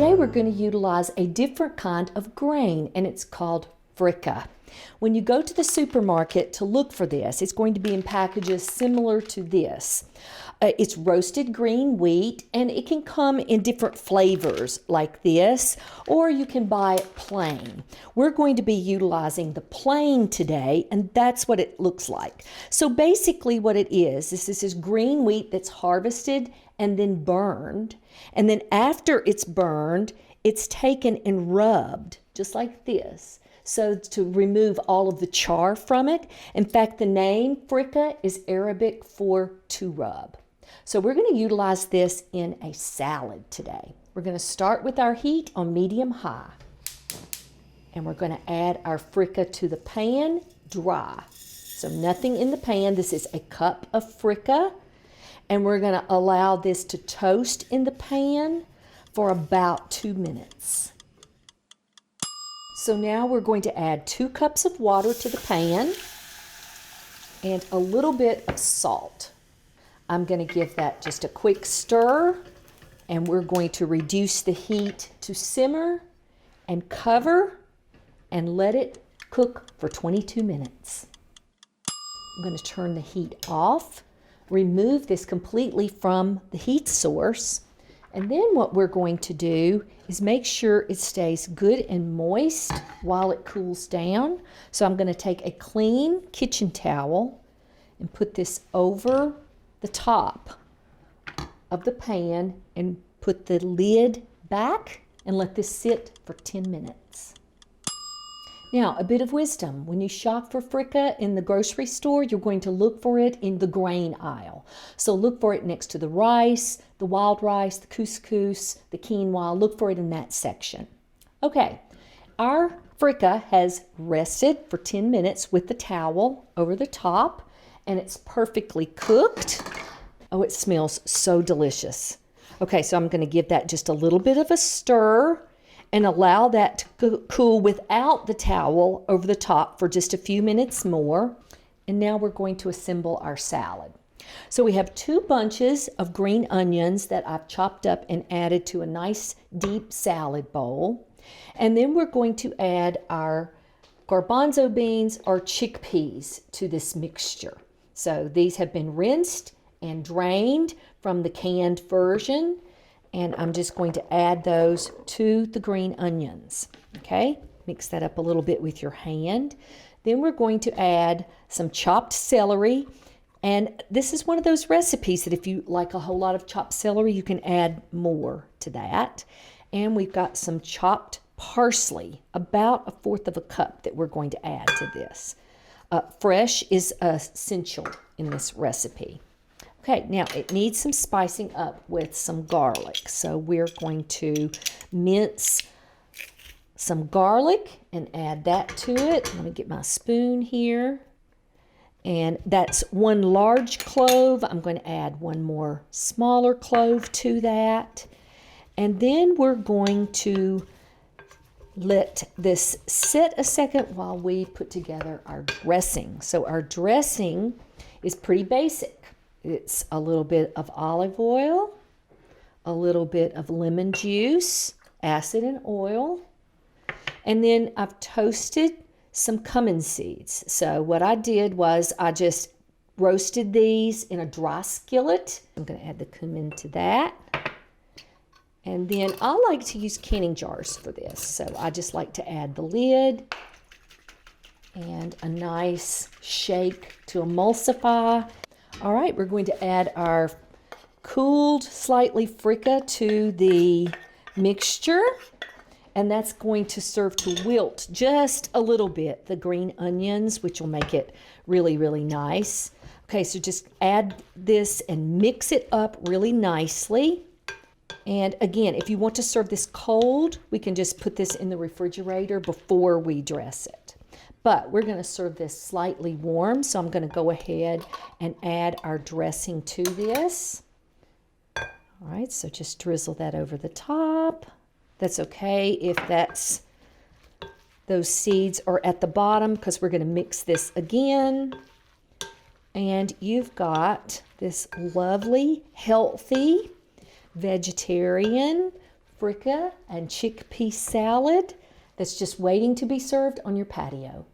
Today we're going to utilize a different kind of grain, and it's called Freekeh. When you go to the supermarket to look for this, it's going to be in packages similar to this. It's roasted green wheat, and it can come in different flavors like this, or you can buy it plain. We're going to be utilizing the plain today, and that's what it looks like. So basically what it is this is green wheat that's harvested and then burned. And then after it's burned, it's taken and rubbed, just like this, so to remove all of the char from it. In fact, the name Freekeh is Arabic for to rub. So we're going to utilize this in a salad today. We're going to start with our heat on medium-high. And we're going to add our Freekeh to the pan dry. So nothing in the pan. This is a cup of Freekeh. And we're going to allow this to toast in the pan for about 2 minutes. So now we're going to add 2 cups of water to the pan and a little bit of salt. I'm going to give that just a quick stir, and we're going to reduce the heat to simmer and cover and let it cook for 22 minutes. I'm going to turn the heat off, remove this completely from the heat source, and then what we're going to do is make sure it stays good and moist while it cools down. So I'm going to take a clean kitchen towel and put this over the top of the pan and put the lid back and let this sit for 10 minutes. Now, a bit of wisdom. When you shop for Freekeh in the grocery store, you're going to look for it in the grain aisle. So look for it next to the rice, the wild rice, the couscous, the quinoa. Look for it in that section. Okay, our Freekeh has rested for 10 minutes with the towel over the top, and it's perfectly cooked. Oh, it smells so delicious. Okay, so I'm going to give that just a little bit of a stir and allow that to cool without the towel over the top for just a few minutes more. And now we're going to assemble our salad. So we have 2 bunches of green onions that I've chopped up and added to a nice deep salad bowl. And then we're going to add our garbanzo beans or chickpeas to this mixture. So these have been rinsed and drained from the canned version. And I'm just going to add those to the green onions. Okay, mix that up a little bit with your hand. Then we're going to add some chopped celery. And this is one of those recipes that if you like a whole lot of chopped celery, you can add more to that. And we've got some chopped parsley, about 1/4 of a cup that we're going to add to this. Fresh is essential in this recipe. Okay, now it needs some spicing up with some garlic. So we're going to mince some garlic and add that to it. Let me get my spoon here. And that's 1 large clove. I'm going to add 1 more smaller clove to that. And then we're going to let this sit a second while we put together our dressing. So our dressing is pretty basic. It's a little bit of olive oil, a little bit of lemon juice, acid and oil, and then I've toasted some cumin seeds. So what I did was I just roasted these in a dry skillet. I'm going to add the cumin to that. And then I like to use canning jars for this. So I just like to add the lid and a nice shake to emulsify. All right, we're going to add our cooled slightly Freekeh to the mixture. And that's going to serve to wilt just a little bit the green onions, which will make it really, really nice. Okay, so just add this and mix it up really nicely. And again, if you want to serve this cold, we can just put this in the refrigerator before we dress it. But we're going to serve this slightly warm, so I'm going to go ahead and add our dressing to this. All right, so just drizzle that over the top. That's okay if those seeds are at the bottom, because we're going to mix this again. And you've got this lovely, healthy, vegetarian freekeh and chickpea salad that's just waiting to be served on your patio.